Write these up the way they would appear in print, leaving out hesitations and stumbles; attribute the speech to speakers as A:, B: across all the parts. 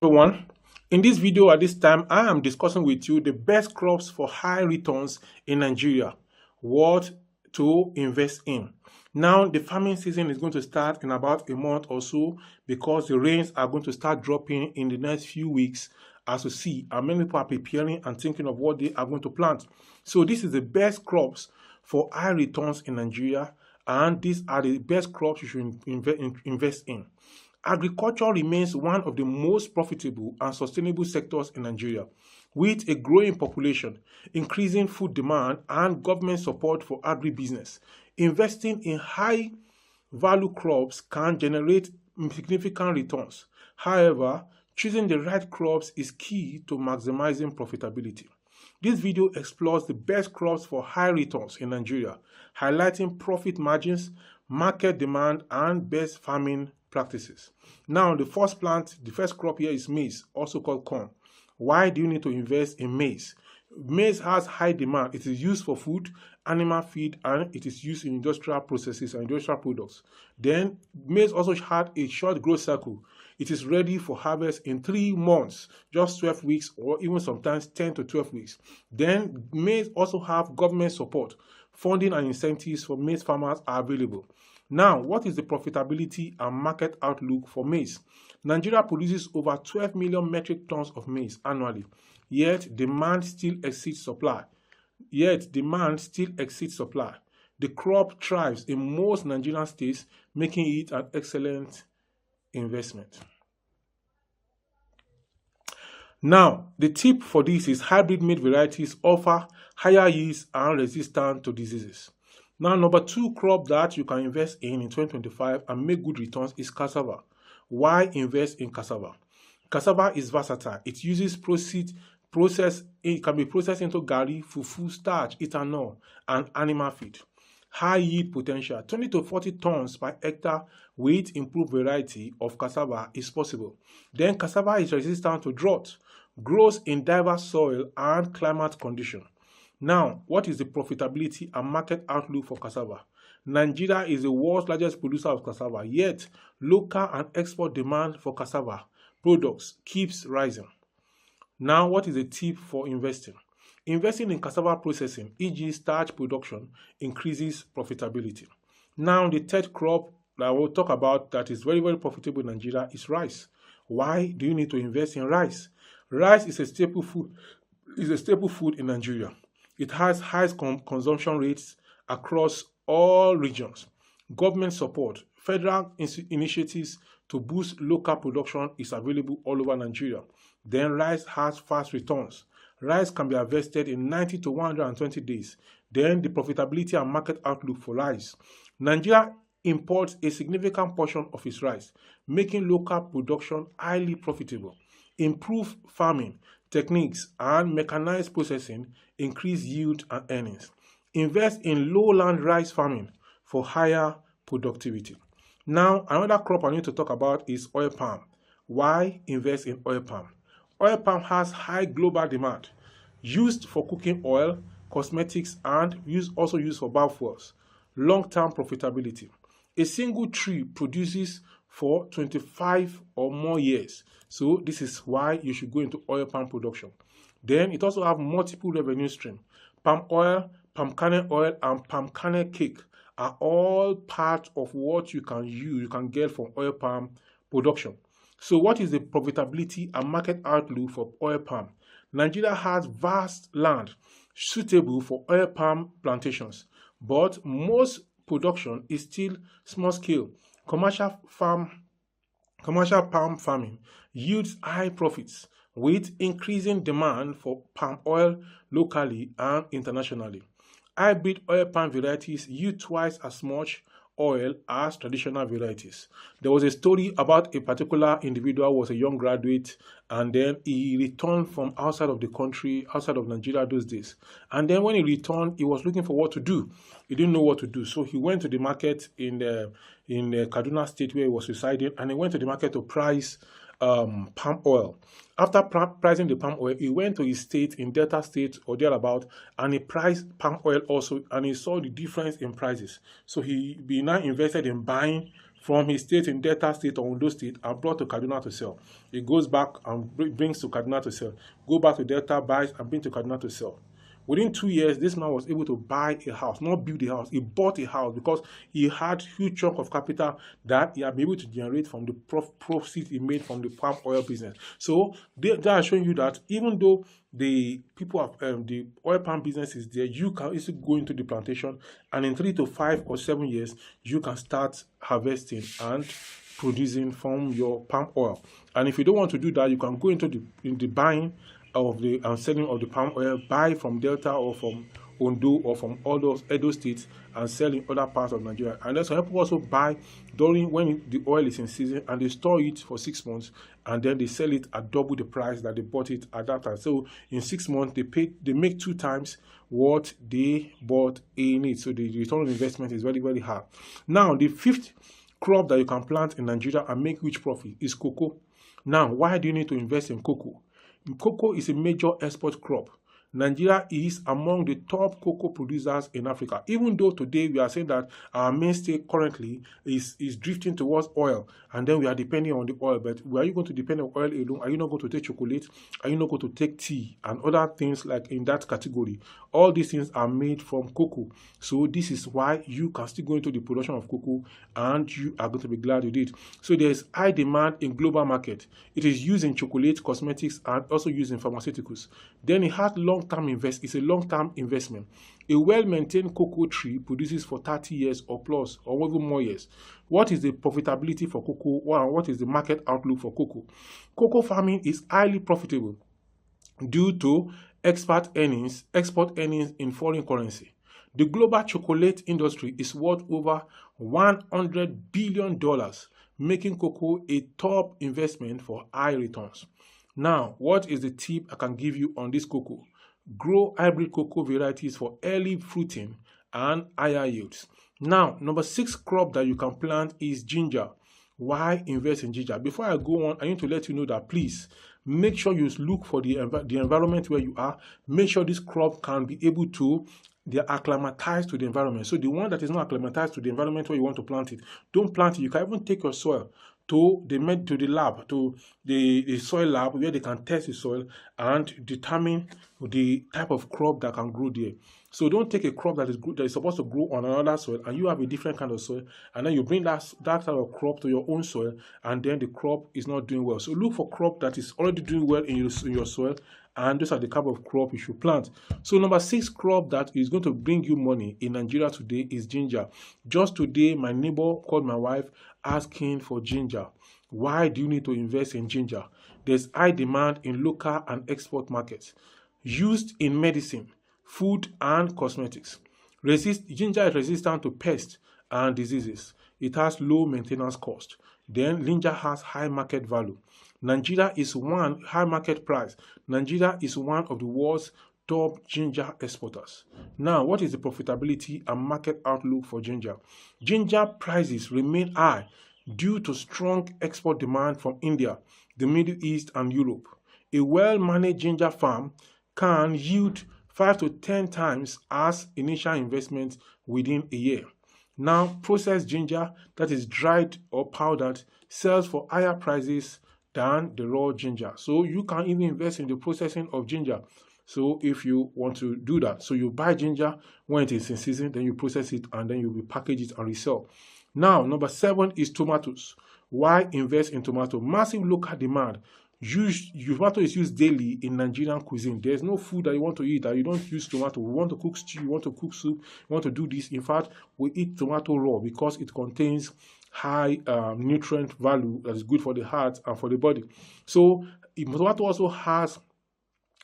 A: Everyone, in this video at this time I am discussing with you the best crops for high returns in Nigeria, what to invest in. Now the farming season is going to start in about a month or so because the rains are going to start dropping in the next few weeks, as you see, and many people are preparing and thinking of what they are going to plant. So this is the best crops for high returns in Nigeria, and these are the best crops you should invest in. Agriculture remains one of the most profitable and sustainable sectors in Nigeria, with a growing population, increasing food demand, and government support for agribusiness. Investing in high value crops can generate significant returns. However, choosing the right crops is key to maximizing profitability. This video explores the best crops for high returns in Nigeria, highlighting profit margins, market demand, and best farming practices. Now, the first crop here is maize, also called corn. Why do you need to invest in maize? Maize has high demand. It is used for food, animal feed, and it is used in industrial processes and industrial products. Then, maize also had a short growth cycle. It is ready for harvest in 3 months, just 12 weeks, or even sometimes 10 to 12 weeks. Then, maize also have government support. Funding and incentives for maize farmers are available. Now, what is the profitability and market outlook for maize? Nigeria produces over 12 million metric tons of maize annually, yet demand still exceeds supply. The crop thrives in most Nigerian states, making it an excellent investment. Now, the tip for this is hybrid maize varieties offer higher yields and resistance to diseases. Now, number 2 crop that you can invest in 2025 and make good returns is cassava. Why invest in cassava? Cassava is versatile. It uses it can be processed into garri, fufu, starch, ethanol, and animal feed. High yield potential, 20 to 40 tons per hectare with improved variety of cassava is possible. Then cassava is resistant to drought, grows in diverse soil and climate conditions. Now, what is the profitability and market outlook for cassava? Nigeria is the world's largest producer of cassava, yet local and export demand for cassava products keeps rising. Now, what is the tip for investing? Investing in cassava processing, e.g. starch production, increases profitability. Now, the third crop that I will talk about that is very, very profitable in Nigeria is rice. Why do you need to invest in rice? Rice is a staple food in Nigeria. It has high consumption rates across all regions. Government support, federal initiatives to boost local production is available all over Nigeria. Then rice has fast returns. Rice can be harvested in 90 to 120 days. Then the profitability and market outlook for rice. Nigeria imports a significant portion of its rice, making local production highly profitable. Improved farming techniques and mechanized processing increase yield and earnings. Invest in lowland rice farming for higher productivity. Now, another crop I need to talk about is oil palm. Why invest in oil palm? Oil palm has high global demand, used for cooking oil, cosmetics, and also used for biofuels. Long-term profitability. A single tree produces for 25 or more years. So this is why you should go into oil palm production. Then it also have multiple revenue streams. Palm oil, palm kernel oil, and palm kernel cake are all part of what you can get from oil palm production. So what is the profitability and market outlook for oil palm? Nigeria has vast land suitable for oil palm plantations, but most production is still small scale. Commercial palm farming yields high profits with increasing demand for palm oil locally and internationally. Hybrid oil palm varieties yield twice as much oil as traditional varieties. There was a story about a particular individual who was a young graduate, and then he returned from outside of the country, outside of Nigeria those days. And then when he returned, he was looking for what to do. He didn't know what to do. So he went to the market in Kaduna State where he was residing, and he went to the market to price palm oil. After pricing the palm oil, he went to his state in Delta State or thereabout, and he priced palm oil also, and he saw the difference in prices. So he now invested in buying from his state in Delta State or Ondo State and brought to Kaduna to sell. He goes back and brings to Kaduna to sell. Go back to Delta, buys and brings to Kaduna to sell. Within 2 years, this man was able to buy a house, not build a house. He bought a house because he had huge chunk of capital that he had been able to generate from the proceeds he made from the palm oil business. So they are showing you that even though the people have the oil palm business is there, you can easily go into the plantation, and in 3 to 5 or 7 years, you can start harvesting and producing from your palm oil. And if you don't want to do that, you can go into the buying of the and selling of the palm oil, buy from Delta or from Ondo or from all those Edo states and sell in other parts of Nigeria. And then some people also buy during when the oil is in season, and they store it for 6 months, and then they sell it at double the price that they bought it at that time. So in 6 months they make 2 times what they bought in it. So the return on investment is very, very high. Now the 5th crop that you can plant in Nigeria and make huge profit is cocoa. Now, why do you need to invest in cocoa? Cocoa is a major export crop. Nigeria is among the top cocoa producers in Africa. Even though today we are saying that our mainstay currently is drifting towards oil, and then we are depending on the oil. But are you going to depend on oil alone? Are you not going to take chocolate? Are you not going to take tea and other things like in that category? All these things are made from cocoa. So this is why you can still go into the production of cocoa, and you are going to be glad you did. So there is high demand in global market. It is used in chocolate, cosmetics, and also used in pharmaceuticals. Then it has it's a long-term investment. A well-maintained cocoa tree produces for 30 years or plus, or even more years. What is the profitability for cocoa? What is the market outlook for cocoa? Cocoa farming is highly profitable due to export earnings in foreign currency. The global chocolate industry is worth over $100 billion, making cocoa a top investment for high returns. Now, what is the tip I can give you on this cocoa? Grow hybrid cocoa varieties for early fruiting and higher yields. Now, number 6 crop that you can plant is ginger. Why invest in ginger? Before I go on, I need to let you know that please make sure you look for the environment where you are. Make sure this crop can be able to they are acclimatized to the environment. So the one that is not acclimatized to the environment where you want to plant it, don't plant it. You can even take your soil to the lab, to the soil lab, where they can test the soil and determine the type of crop that can grow there. So don't take a crop that is supposed to grow on another soil, and you have a different kind of soil, and then you bring that type of crop to your own soil, and then the crop is not doing well. So look for crop that is already doing well in your soil, and those are the type of crop you should plant. So number 6 crop that is going to bring you money in Nigeria today is ginger. Just today, my neighbor called my wife asking for ginger. Why do you need to invest in ginger? There's high demand in local and export markets. Used in medicine, food, and cosmetics. Ginger is resistant to pests and diseases. It has low maintenance cost. Then ginger has high market value. Nigeria is high market price. Nigeria is one of the world's top ginger exporters. Now, what is the profitability and market outlook for ginger? Ginger prices remain high due to strong export demand from India, the Middle East, and Europe. A well-managed ginger farm can yield 5 to 10 times as initial investment within a year. Now, processed ginger that is dried or powdered sells for higher prices than the raw ginger. So you can even invest in the processing of ginger. So if you want to do that, so you buy ginger when it is in season, then you process it, and then you will package it and resell. Now, number 7 is tomatoes. Why invest in tomato? Massive local demand. Tomato is used daily in Nigerian cuisine. There's no food that you want to eat that you don't use tomato. We want to cook stew, you want to cook soup, you want to do this. In fact, we eat tomato raw because it contains high nutrient value that is good for the heart and for the body. So tomato also has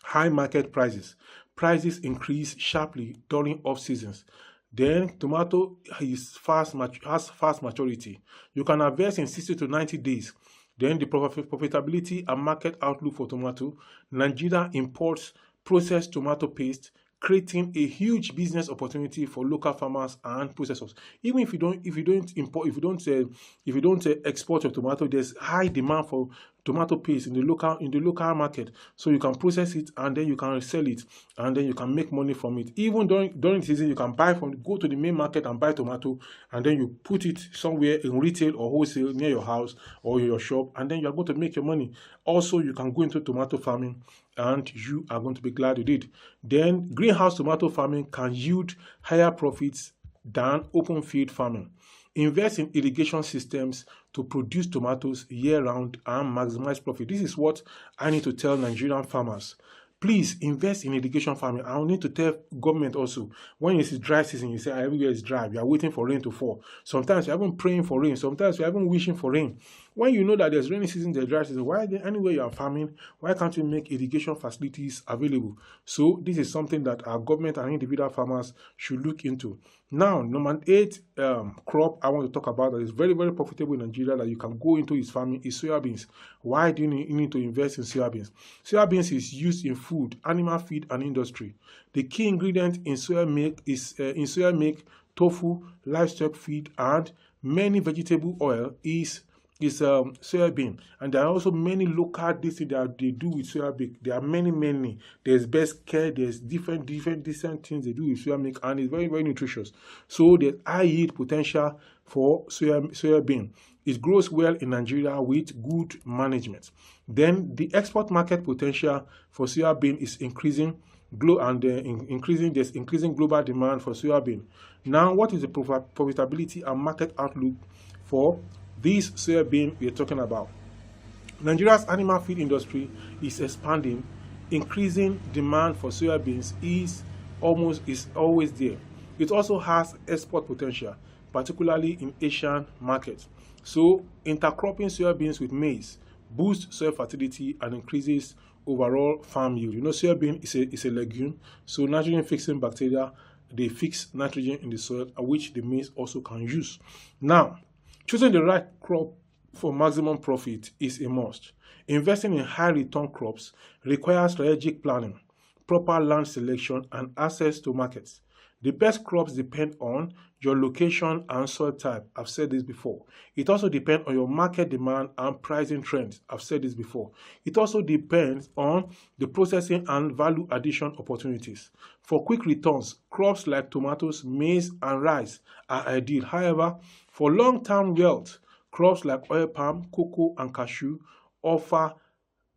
A: high market prices. Prices increase sharply during off seasons. Then tomato has fast maturity. You can harvest in 60 to 90 days. Then the profitability and market outlook for tomato. Nigeria imports processed tomato paste, creating a huge business opportunity for local farmers and processors. Even if you don't export your tomato, there's high demand for tomato paste in the local market, so you can process it and then you can sell it and then you can make money from it. Even during the season, you can go to the main market and buy tomato and then you put it somewhere in retail or wholesale near your house or your shop, and then you are going to make your money. Also, you can go into tomato farming and you are going to be glad you did. Then greenhouse tomato farming can yield higher profits than open field farming. Invest in irrigation systems to produce tomatoes year-round and maximize profit. This is what I need to tell Nigerian farmers. Please invest in irrigation farming. I need to tell government also, when it's dry season, you say everywhere is dry, we are waiting for rain to fall. Sometimes you're even praying for rain, sometimes you're even wishing for rain. When you know that there's rainy season, there's dry season, why anywhere you are farming, why can't you make irrigation facilities available? So this is something that our government and individual farmers should look into. Now, number 8 crop I want to talk about that is very, very profitable in Nigeria that you can go into is farming is soybeans. Why do you need to invest in soybeans? Soybeans is used in food, animal feed, and industry. The key ingredient in soya milk is tofu, livestock feed, and many vegetable oil is soybean. And there are also many local dishes that they do with soybean. There are many. There's best care, there's different things they do with soya milk, and it's very, very nutritious. So there's high yield potential for soybean. It grows well in Nigeria with good management. Then the export market potential for soybean is increasing. There's increasing global demand for soybean. Now, what is the profitability and market outlook for this soybean we are talking about? Nigeria's animal feed industry is expanding. Increasing demand for soybeans is always there. It also has export potential, particularly in Asian markets. So intercropping soybeans with maize boosts soil fertility and increases overall farm yield. You know, soybean is a legume, so nitrogen fixing bacteria, they fix nitrogen in the soil, which the maize also can use. Now, choosing the right crop for maximum profit is a must. Investing in high return crops requires strategic planning, proper land selection, and access to markets. The best crops depend on your location and soil type. I've said this before. It also depends on your market demand and pricing trends. I've said this before. It also depends on the processing and value addition opportunities. For quick returns, crops like tomatoes, maize, and rice are ideal. However, for long-term wealth, crops like oil palm, cocoa, and cashew offer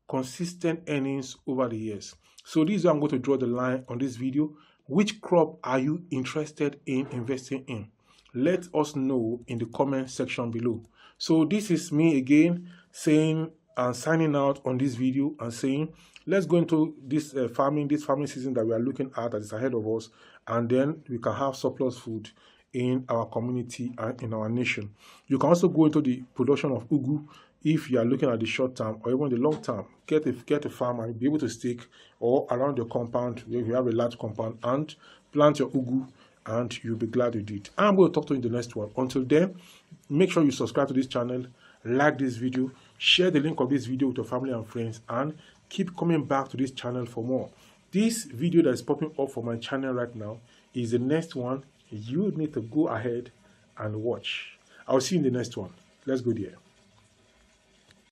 A: consistent earnings over the years. So this is where I'm going to draw the line on this video. Which crop are you interested in investing in? Let us know in the comment section below. So this is me again saying and signing out on this video and saying, let's go into this farming season that we are looking at that is ahead of us, and then we can have surplus food in our community and in our nation. You can also go into the production of ugu if you are looking at the short term or even the long term. Get a farm and be able to stake or around your compound if you have a large compound and plant your ugu, and you'll be glad you did. I'm going to talk to you in the next one. Until then, make sure you subscribe to this channel, like this video, share the link of this video with your family and friends, and keep coming back to this channel for more. This video that is popping up for my channel right now is the next one. You need to go ahead and watch. I'll see you in the next one. Let's go there.